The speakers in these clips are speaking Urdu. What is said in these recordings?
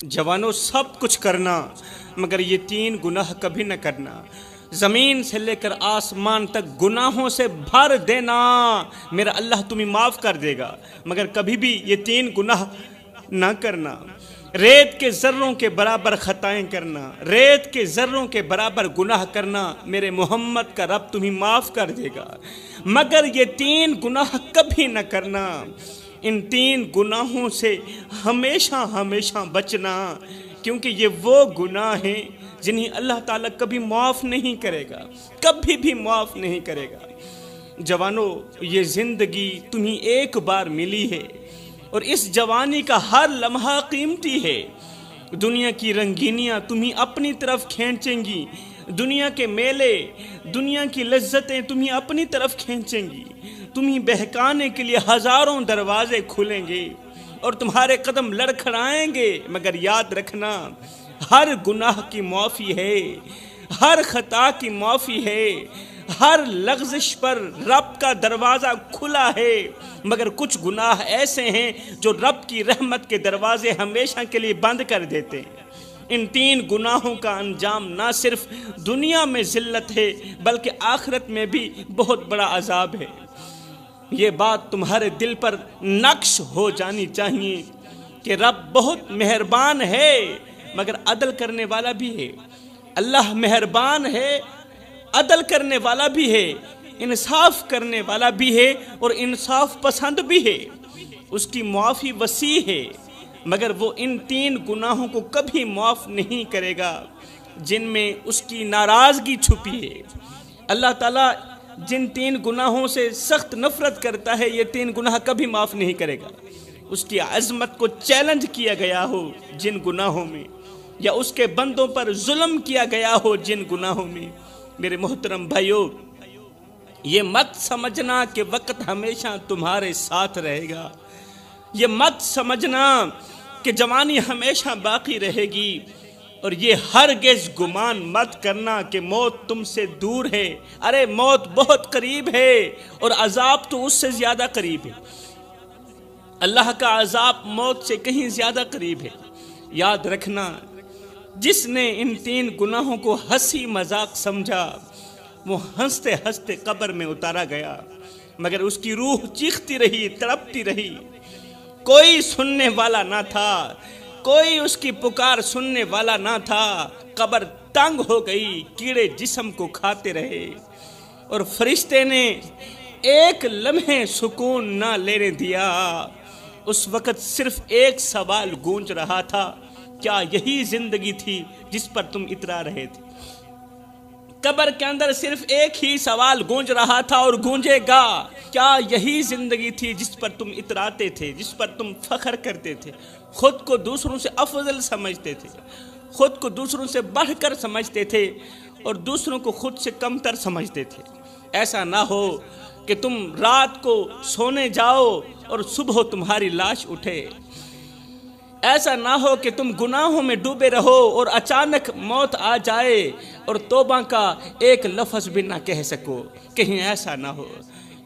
جوانوں سب کچھ کرنا مگر یہ 3 گناہ کبھی نہ کرنا۔ زمین سے لے کر آسمان تک گناہوں سے بھر دینا، میرا اللہ تمہیں معاف کر دے گا، مگر کبھی بھی یہ 3 گناہ نہ کرنا۔ ریت کے ذروں کے برابر خطائیں کرنا، ریت کے ذروں کے برابر گناہ کرنا، میرے محمد کا رب تمہیں معاف کر دے گا، مگر یہ 3 گناہ کبھی نہ کرنا۔ ان 3 گناہوں سے ہمیشہ ہمیشہ بچنا، کیونکہ یہ وہ گناہ ہیں جنہیں اللہ تعالیٰ کبھی معاف نہیں کرے گا، کبھی بھی معاف نہیں کرے گا۔ جوانوں، یہ زندگی تمہیں ایک بار ملی ہے اور اس جوانی کا ہر لمحہ قیمتی ہے۔ دنیا کی رنگینیاں تمہیں اپنی طرف کھینچیں گی، دنیا کے میلے، دنیا کی لذتیں تمہیں اپنی طرف کھینچیں گی، تمہیں بہکانے کے لیے ہزاروں دروازے کھلیں گے اور تمہارے قدم لڑکھڑائیں گے، مگر یاد رکھنا ہر گناہ کی معافی ہے، ہر خطا کی معافی ہے، ہر لغزش پر رب کا دروازہ کھلا ہے، مگر کچھ گناہ ایسے ہیں جو رب کی رحمت کے دروازے ہمیشہ کے لیے بند کر دیتے ہیں۔ ان 3 گناہوں کا انجام نہ صرف دنیا میں ذلت ہے بلکہ آخرت میں بھی بہت بڑا عذاب ہے۔ یہ بات تمہارے دل پر نقش ہو جانی چاہیے کہ رب بہت مہربان ہے مگر عدل کرنے والا بھی ہے۔ اللہ مہربان ہے، عدل کرنے والا بھی ہے، انصاف کرنے والا بھی ہے اور انصاف پسند بھی ہے۔ اس کی معافی وسیع ہے، مگر وہ ان 3 گناہوں کو کبھی معاف نہیں کرے گا جن میں اس کی ناراضگی چھپی ہے۔ اللہ تعالیٰ جن 3 گناہوں سے سخت نفرت کرتا ہے، یہ 3 گناہ کبھی معاف نہیں کرے گا۔ اس کی عظمت کو چیلنج کیا گیا ہو جن گناہوں میں، یا اس کے بندوں پر ظلم کیا گیا ہو جن گناہوں میں، میرے محترم بھائیوں، یہ مت سمجھنا کہ وقت ہمیشہ تمہارے ساتھ رہے گا، یہ مت سمجھنا کہ جوانی ہمیشہ باقی رہے گی، اور یہ ہرگز گمان مت کرنا کہ موت تم سے دور ہے۔ ارے موت بہت قریب ہے اور عذاب تو اس سے زیادہ قریب ہے۔ اللہ کا عذاب موت سے کہیں زیادہ قریب ہے۔ یاد رکھنا، جس نے ان 3 گناہوں کو ہنسی مذاق سمجھا وہ ہنستے ہنستے قبر میں اتارا گیا، مگر اس کی روح چیختی رہی، تڑپتی رہی۔ کوئی سننے والا نہ تھا، کوئی اس کی پکار سننے والا نہ تھا۔ قبر تنگ ہو گئی، کیڑے جسم کو کھاتے رہے اور فرشتے نے ایک لمحے سکون نہ لینے دیا۔ اس وقت صرف ایک سوال گونج رہا تھا، کیا یہی زندگی تھی جس پر تم اترا رہے تھے؟ قبر کے اندر صرف ایک ہی سوال گونج رہا تھا اور گونجے گا، کیا یہی زندگی تھی جس پر تم اتراتے تھے، جس پر تم فخر کرتے تھے، خود کو دوسروں سے افضل سمجھتے تھے، خود کو دوسروں سے بڑھ کر سمجھتے تھے اور دوسروں کو خود سے کمتر سمجھتے تھے؟ ایسا نہ ہو کہ تم رات کو سونے جاؤ اور صبح تمہاری لاش اٹھے، ایسا نہ ہو کہ تم گناہوں میں ڈوبے رہو اور اچانک موت آ جائے اور توبہ کا ایک لفظ بھی نہ کہہ سکو، کہیں ایسا نہ ہو،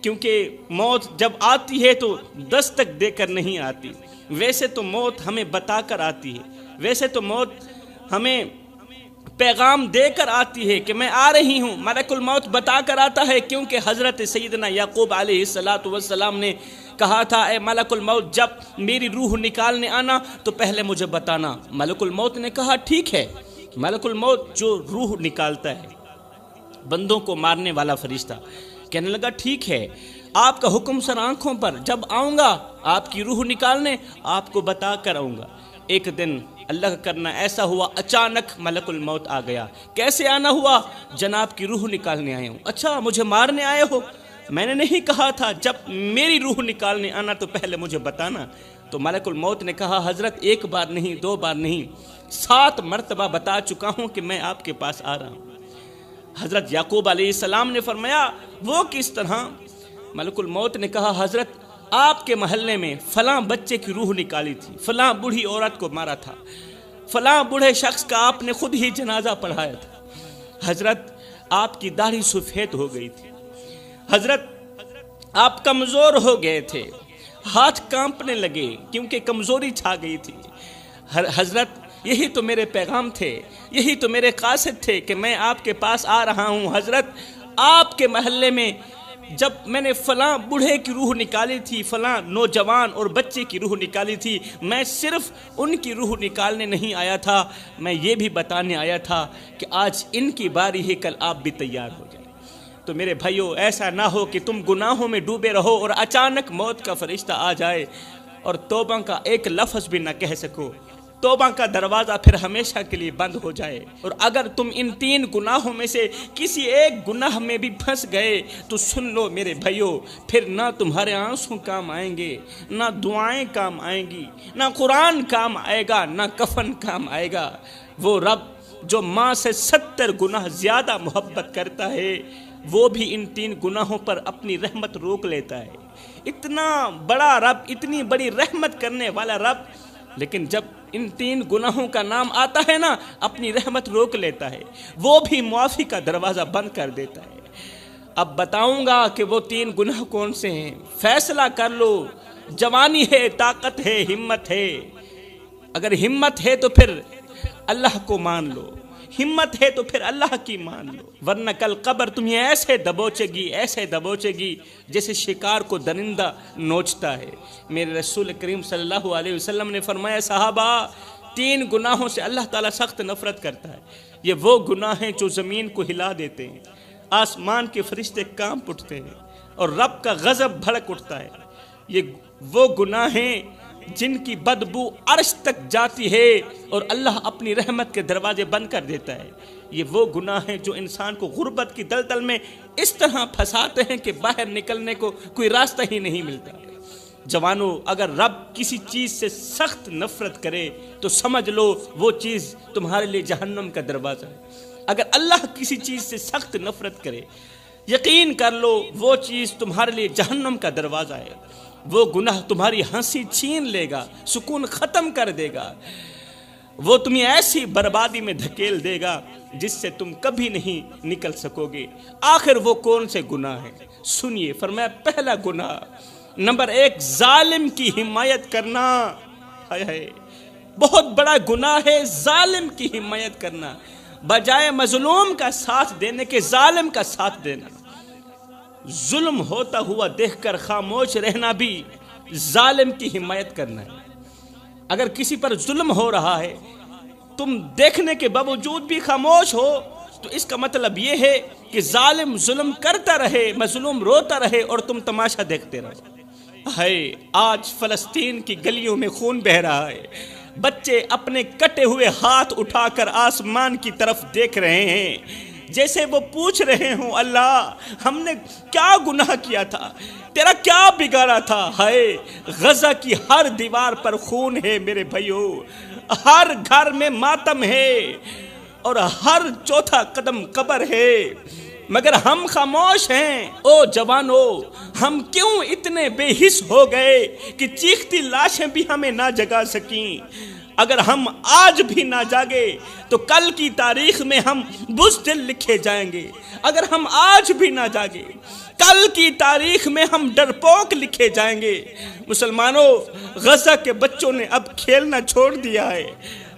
کیونکہ موت جب آتی ہے تو دستک دے کر نہیں آتی۔ ویسے تو موت ہمیں بتا کر آتی ہے، ویسے تو موت ہمیں پیغام دے کر آتی ہے کہ میں آ رہی ہوں، ملک الموت بتا کر آتا ہے، کیونکہ حضرت سیدنا یعقوب علیہ السلام نے کہا تھا، اے ملک الموت جب میری روح نکالنے آنا تو پہلے مجھے بتانا۔ ملک الموت نے کہا ٹھیک ہے۔ ملک الموت جو روح نکالتا ہے، بندوں کو مارنے والا فرشتہ، کہنے لگا ٹھیک ہے، آپ کا حکم سر آنکھوں پر، جب آؤں گا آپ کی روح نکالنے آپ کو بتا کر آؤں گا۔ ایک دن اللہ کا کرنا ایسا ہوا، اچانک ملک الموت آ گیا۔ کیسے آنا ہوا؟ جناب کی روح نکالنے آئے ہوں۔ اچھا مجھے مارنے آئے ہو؟ میں نے نہیں کہا تھا جب میری روح نکالنے آنا تو پہلے مجھے بتانا۔ تو ملک الموت نے کہا حضرت 1 بار نہیں 2 بار نہیں 7 مرتبہ بتا چکا ہوں کہ میں آپ کے پاس آ رہا ہوں۔ حضرت یعقوب علیہ السلام نے فرمایا وہ کس طرح؟ ملک الموت نے کہا حضرت آپ کے محلے میں فلاں بچے کی روح نکالی تھی، فلاں بوڑھی عورت کو مارا تھا، فلاں بوڑھے شخص کا آپ نے خود ہی جنازہ پڑھایا تھا، حضرت آپ کی داڑھی سفید ہو گئی تھی، حضرت آپ کمزور ہو گئے تھے، ہاتھ کانپنے لگے کیونکہ کمزوری چھا گئی تھی، حضرت یہی تو میرے پیغام تھے، یہی تو میرے قاصد تھے کہ میں آپ کے پاس آ رہا ہوں حضرت۔ آپ کے محلے میں جب میں نے فلاں بوڑھے کی روح نکالی تھی، فلاں نوجوان اور بچے کی روح نکالی تھی، میں صرف ان کی روح نکالنے نہیں آیا تھا، میں یہ بھی بتانے آیا تھا کہ آج ان کی باری ہے، کل آپ بھی تیار ہو جائیں۔ تو میرے بھائیو، ایسا نہ ہو کہ تم گناہوں میں ڈوبے رہو اور اچانک موت کا فرشتہ آ جائے اور توبہ کا ایک لفظ بھی نہ کہہ سکو، توبہ کا دروازہ پھر ہمیشہ کے لیے بند ہو جائے۔ اور اگر تم ان 3 گناہوں میں سے کسی ایک گناہ میں بھی پھنس گئے تو سن لو میرے بھائیو، پھر نہ تمہارے آنسو کام آئیں گے، نہ دعائیں کام آئیں گی، نہ قرآن کام آئے گا، نہ کفن کام آئے گا۔ وہ رب جو ماں سے 70 گناہ زیادہ محبت کرتا ہے، وہ بھی ان 3 گناہوں پر اپنی رحمت روک لیتا ہے۔ اتنا بڑا رب، اتنی بڑی رحمت کرنے والا رب، لیکن جب ان 3 گناہوں کا نام آتا ہے نا، اپنی رحمت روک لیتا ہے، وہ بھی معافی کا دروازہ بند کر دیتا ہے۔ اب بتاؤں گا کہ وہ 3 گناہ کون سے ہیں، فیصلہ کر لو۔ جوانی ہے، طاقت ہے، ہمت ہے۔ اگر ہمت ہے تو پھر اللہ کو مان لو، ہمت ہے تو پھر اللہ کی مان لو، ورنہ کل قبر تمہیں ایسے دبوچے گی، ایسے دبوچے گی جیسے شکار کو درندہ نوچتا ہے۔ میرے رسول کریم صلی اللہ علیہ وسلم نے فرمایا، صحابہ 3 گناہوں سے اللہ تعالیٰ سخت نفرت کرتا ہے۔ یہ وہ گناہ ہیں جو زمین کو ہلا دیتے ہیں، آسمان کے فرشتے کانپ اٹھتے ہیں اور رب کا غضب بھڑک اٹھتا ہے۔ یہ وہ گناہ ہیں جن کی بدبو عرش تک جاتی ہے اور اللہ اپنی رحمت کے دروازے بند کر دیتا ہے۔ یہ وہ گناہ ہیں جو انسان کو غربت کی دلدل میں اس طرح پھنساتے ہیں کہ باہر نکلنے کو کوئی راستہ ہی نہیں ملتا۔ جوانو، اگر رب کسی چیز سے سخت نفرت کرے تو سمجھ لو وہ چیز تمہارے لیے جہنم کا دروازہ ہے۔ اگر اللہ کسی چیز سے سخت نفرت کرے، یقین کر لو وہ چیز تمہارے لیے جہنم کا دروازہ ہے۔ وہ گناہ تمہاری ہنسی چھین لے گا، سکون ختم کر دے گا، وہ تمہیں ایسی بربادی میں دھکیل دے گا جس سے تم کبھی نہیں نکل سکو گے۔ آخر وہ کون سے گناہ ہیں؟ سنیے، فرمایا پہلا گناہ، نمبر 1، ظالم کی حمایت کرنا۔ ہائے ہائے، بہت بڑا گناہ ہے ظالم کی حمایت کرنا، بجائے مظلوم کا ساتھ دینے کے ظالم کا ساتھ دینا۔ ظلم ہوتا ہوا دیکھ کر خاموش رہنا بھی ظالم کی حمایت کرنا ہے۔ اگر کسی پر ظلم ہو رہا ہے، تم دیکھنے کے باوجود بھی خاموش ہو تو اس کا مطلب یہ ہے کہ ظالم ظلم کرتا رہے، مظلوم روتا رہے اور تم تماشا دیکھتے رہو۔ ہائے، آج فلسطین کی گلیوں میں خون بہہ رہا ہے، بچے اپنے کٹے ہوئے ہاتھ اٹھا کر آسمان کی طرف دیکھ رہے ہیں، جیسے وہ پوچھ رہے ہوں، اللہ ہم نے کیا گناہ کیا تھا، تیرا کیا بگاڑا تھا۔ ہائے، غزہ کی ہر دیوار پر خون ہے میرے بھائیو، ہر گھر میں ماتم ہے اور ہر چوتھا قدم قبر ہے، مگر ہم خاموش ہیں۔ او جوانو، ہم کیوں اتنے بے حس ہو گئے کہ چیختی لاشیں بھی ہمیں نہ جگا سکیں؟ اگر ہم آج بھی نہ جاگے تو کل کی تاریخ میں ہم بزدل لکھے جائیں گے۔ اگر ہم آج بھی نہ جاگے، کل کی تاریخ میں ہم ڈرپوک لکھے جائیں گے۔ مسلمانوں، غزہ کے بچوں نے اب کھیلنا چھوڑ دیا ہے،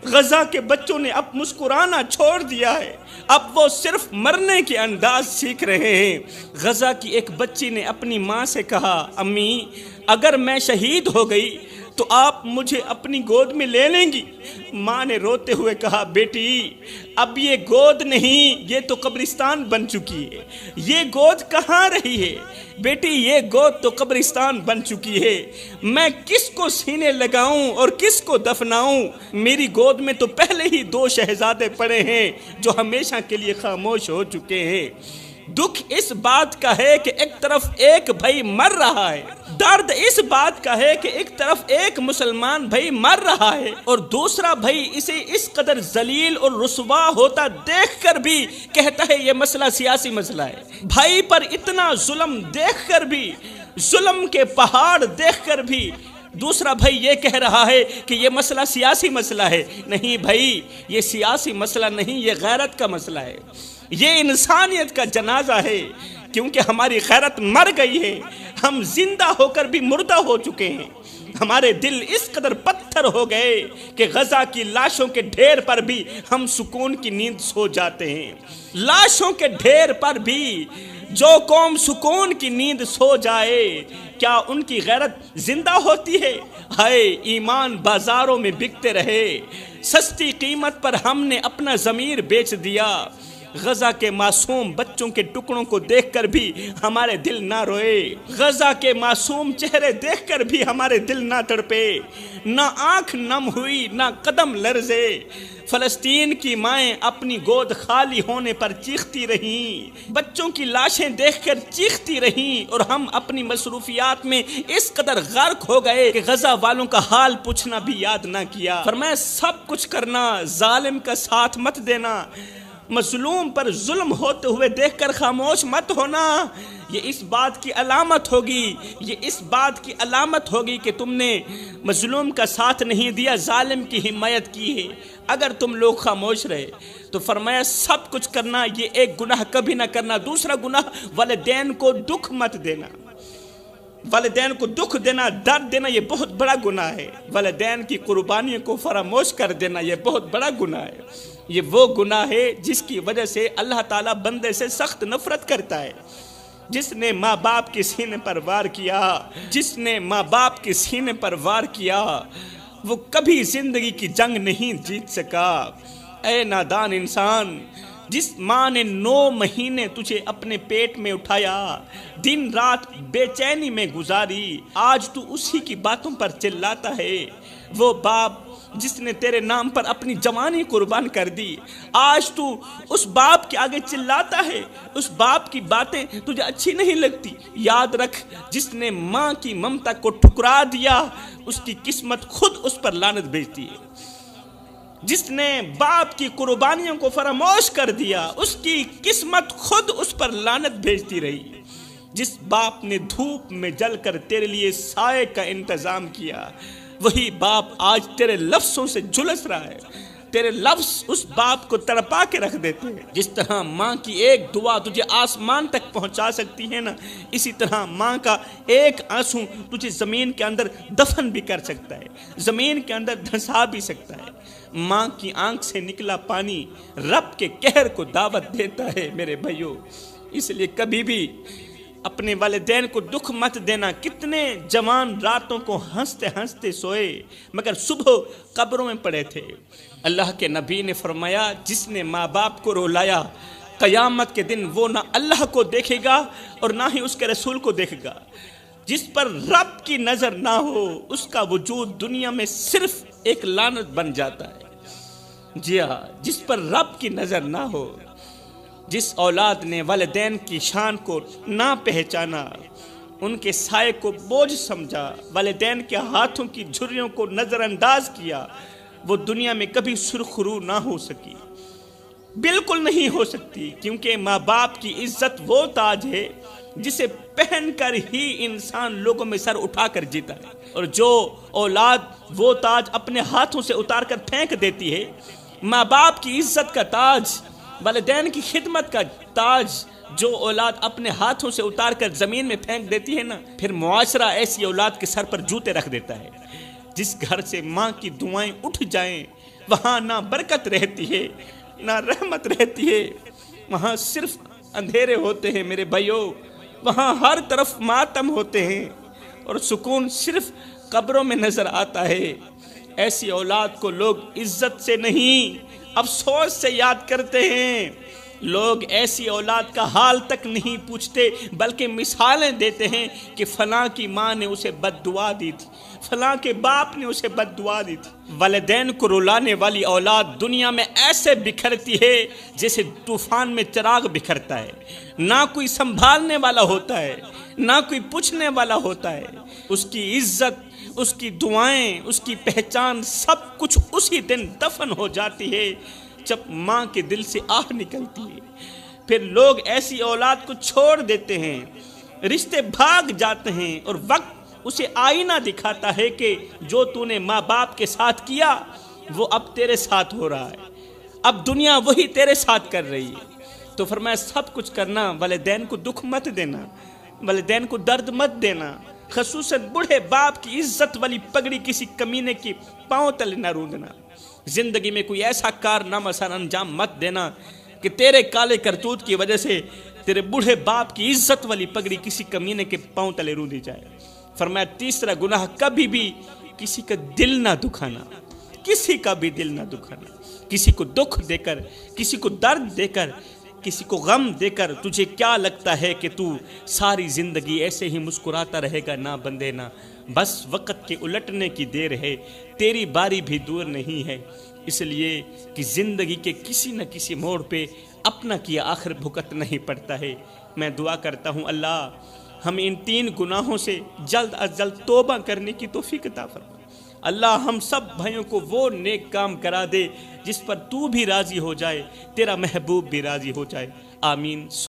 غزہ کے بچوں نے اب مسکرانا چھوڑ دیا ہے، اب وہ صرف مرنے کے انداز سیکھ رہے ہیں۔ غزہ کی ایک بچی نے اپنی ماں سے کہا، امی اگر میں شہید ہو گئی تو آپ مجھے اپنی گود میں لے لیں گی؟ ماں نے روتے ہوئے کہا، بیٹی اب یہ گود نہیں، یہ تو قبرستان بن چکی ہے، یہ گود کہاں رہی ہے بیٹی، یہ گود تو قبرستان بن چکی ہے، میں کس کو سینے لگاؤں اور کس کو دفناؤں؟ میری گود میں تو پہلے ہی 2 شہزادے پڑے ہیں جو ہمیشہ کے لیے خاموش ہو چکے ہیں۔ دکھ اس بات کا ہے کہ ایک طرف ایک بھائی مر رہا ہے، درد اس بات کا ہے کہ ایک طرف ایک مسلمان بھائی مر رہا ہے اور دوسرا بھائی اسے اس قدر ذلیل اور رسوا ہوتا دیکھ کر بھی کہتا ہے یہ مسئلہ سیاسی مسئلہ ہے۔ بھائی پر اتنا ظلم دیکھ کر بھی، ظلم کے پہاڑ دیکھ کر بھی دوسرا بھائی یہ کہہ رہا ہے کہ یہ مسئلہ سیاسی مسئلہ ہے۔ نہیں بھائی، یہ سیاسی مسئلہ نہیں، یہ غیرت کا مسئلہ ہے، یہ انسانیت کا جنازہ ہے، کیونکہ ہماری غیرت مر گئی ہے، ہم زندہ ہو کر بھی مردہ ہو چکے ہیں، ہمارے دل اس قدر پتھر ہو گئے کہ غزہ کی لاشوں کے ڈھیر پر بھی ہم سکون کی نیند سو جاتے ہیں۔ لاشوں کے ڈھیر پر بھی جو قوم سکون کی نیند سو جائے، کیا ان کی غیرت زندہ ہوتی ہے؟ ہائے ایمان بازاروں میں بکتے رہے، سستی قیمت پر ہم نے اپنا ضمیر بیچ دیا۔ غزہ کے معصوم بچوں کے ٹکڑوں کو دیکھ کر بھی ہمارے دل نہ روئے، غزہ کے معصوم چہرے دیکھ کر بھی ہمارے دل نہ تڑپے، نہ آنکھ نم ہوئی نہ قدم لرزے۔ فلسطین کی مائیں اپنی گود خالی ہونے پر چیختی رہیں، بچوں کی لاشیں دیکھ کر چیختی رہیں، اور ہم اپنی مصروفیات میں اس قدر غرق ہو گئے کہ غزہ والوں کا حال پوچھنا بھی یاد نہ کیا۔ فرمایا سب کچھ کرنا، ظالم کا ساتھ مت دینا، مظلوم پر ظلم ہوتے ہوئے دیکھ کر خاموش مت ہونا۔ یہ اس بات کی علامت ہوگی، یہ اس بات کی علامت ہوگی کہ تم نے مظلوم کا ساتھ نہیں دیا، ظالم کی حمایت کی ہے۔ اگر تم لوگ خاموش رہے تو فرمایا سب کچھ کرنا، یہ ایک گناہ کبھی نہ کرنا۔ دوسرا گناہ، والدین کو دکھ مت دینا۔ والدین کو دکھ دینا، درد دینا، یہ بہت بڑا گناہ ہے۔ والدین کی قربانیوں کو فراموش کر دینا، یہ بہت بڑا گناہ ہے۔ یہ وہ گناہ ہے جس کی وجہ سے اللہ تعالیٰ بندے سے سخت نفرت کرتا ہے۔ جس نے ماں باپ کے سینے پر وار کیا، جس نے ماں باپ کے سینے پر وار کیا، وہ کبھی زندگی کی جنگ نہیں جیت سکا۔ اے نادان انسان، جس ماں نے 9 مہینے تجھے اپنے پیٹ میں اٹھایا، دن رات بے چینی میں گزاری، آج تو اسی کی باتوں پر چلاتا ہے۔ وہ باپ جس نے تیرے نام پر اپنی جوانی قربان کر دی، آج تو اس باپ کے آگے چلاتا ہے، اس باپ کی باتیں تجھے اچھی نہیں لگتی۔ یاد رکھ، جس نے ماں کی ممتا کو ٹھکرا دیا، اس کی قسمت خود اس پر لعنت بھیجتی ہے۔ جس نے باپ کی قربانیوں کو فراموش کر دیا، اس کی قسمت خود اس پر لعنت بھیجتی رہی۔ جس باپ نے دھوپ میں جل کر تیرے لیے سائے کا انتظام کیا، وہی باپ آج تیرے لفظوں سے جھلس رہا ہے۔ تیرے لفظ اس باپ کو تڑپا کے رکھ دیتے ہیں۔ جس طرح ماں کی ایک دعا تجھے آسمان تک پہنچا سکتی ہے نا، اسی طرح ماں کا ایک آنسو تجھے زمین کے اندر دفن بھی کر سکتا ہے، زمین کے اندر دھنسا بھی سکتا ہے۔ ماں کی آنکھ سے نکلا پانی رب کے قہر کو دعوت دیتا ہے میرے بھائیو۔ اس لیے کبھی بھی اپنے والدین کو دکھ مت دینا۔ کتنے جوان راتوں کو ہنستے ہنستے سوئے مگر صبح قبروں میں پڑے تھے۔ اللہ کے نبی نے فرمایا، جس نے ماں باپ کو رلایا، قیامت کے دن وہ نہ اللہ کو دیکھے گا اور نہ ہی اس کے رسول کو دیکھے گا۔ جس پر رب کی نظر نہ ہو، اس کا وجود دنیا میں صرف ایک لعنت بن جاتا ہے۔ جی ہاں، جس پر رب کی نظر نہ ہو، جس اولاد نے والدین کی شان کو نہ پہچانا، ان کے سائے کو بوجھ سمجھا، والدین کے ہاتھوں کی جھریوں کو نظر انداز کیا، وہ دنیا میں کبھی سرخرو نہ ہو سکی، بالکل نہیں ہو سکتی۔ کیونکہ ماں باپ کی عزت وہ تاج ہے جسے پہن کر ہی انسان لوگوں میں سر اٹھا کر جیتا ہے، اور جو اولاد وہ تاج اپنے ہاتھوں سے اتار کر پھینک دیتی ہے، ماں باپ کی عزت کا تاج، والدین کی خدمت کا تاج جو اولاد اپنے ہاتھوں سے اتار کر زمین میں پھینک دیتی ہے نا، پھر معاشرہ ایسی اولاد کے سر پر جوتے رکھ دیتا ہے۔ جس گھر سے ماں کی دعائیں اٹھ جائیں، وہاں نہ برکت رہتی ہے نہ رحمت رہتی ہے، وہاں صرف اندھیرے ہوتے ہیں میرے بھائیوں، وہاں ہر طرف ماتم ہوتے ہیں، اور سکون صرف قبروں میں نظر آتا ہے۔ ایسی اولاد کو لوگ عزت سے نہیں افسوس سے یاد کرتے ہیں۔ لوگ ایسی اولاد کا حال تک نہیں پوچھتے، بلکہ مثالیں دیتے ہیں کہ فلاں کی ماں نے اسے بد دعا دی تھی، فلاں کے باپ نے اسے بد دعا دی تھی۔ والدین کو رلانے والی اولاد دنیا میں ایسے بکھرتی ہے جیسے طوفان میں چراغ بکھرتا ہے، نہ کوئی سنبھالنے والا ہوتا ہے، نہ کوئی پوچھنے والا ہوتا ہے۔ اس کی عزت، اس کی دعائیں، اس کی پہچان، سب کچھ اسی دن دفن ہو جاتی ہے جب ماں کے دل سے آہ نکلتی ہے۔ پھر لوگ ایسی اولاد کو چھوڑ دیتے ہیں، رشتے بھاگ جاتے ہیں، اور وقت اسے آئینہ دکھاتا ہے کہ جو تو نے ماں باپ کے ساتھ کیا وہ اب تیرے ساتھ ہو رہا ہے، اب دنیا وہی تیرے ساتھ کر رہی ہے۔ تو فرمایا سب کچھ کرنا، والدین کو دکھ مت دینا، والدین کو درد مت دینا، خصوصاً بوڑھے باپ کی عزت والی پگڑی کسی کمینے کی پاؤں تلے نہ روندنا۔ زندگی میں کوئی ایسا کارنامہ سر انجام مت دینا کہ تیرے کالے کرتوت کی وجہ سے تیرے بوڑھے باپ کی عزت والی پگڑی کسی کمینے کے پاؤں تلے روندی جائے۔ فرمایا تیسرا گناہ، کبھی بھی کسی کا دل نہ دکھانا، کسی کا بھی دل نہ دکھانا۔ کسی کو دکھ دے کر، کسی کو درد دے کر، کسی کو غم دے کر تجھے کیا لگتا ہے کہ تو ساری زندگی ایسے ہی مسکراتا رہے گا؟ نہ بندے نہ، بس وقت کے الٹنے کی دیر ہے، تیری باری بھی دور نہیں ہے۔ اس لیے کہ زندگی کے کسی نہ کسی موڑ پہ اپنا کیا آخر بھگتنا ہی پڑتا ہے۔ میں دعا کرتا ہوں اللہ ہمیں ان 3 گناہوں سے جلد از جلد توبہ کرنے کی توفیق عطا فرما۔ اللہ ہم سب بھائیوں کو وہ نیک کام کرا دے جس پر تو بھی راضی ہو جائے، تیرا محبوب بھی راضی ہو جائے۔ آمین۔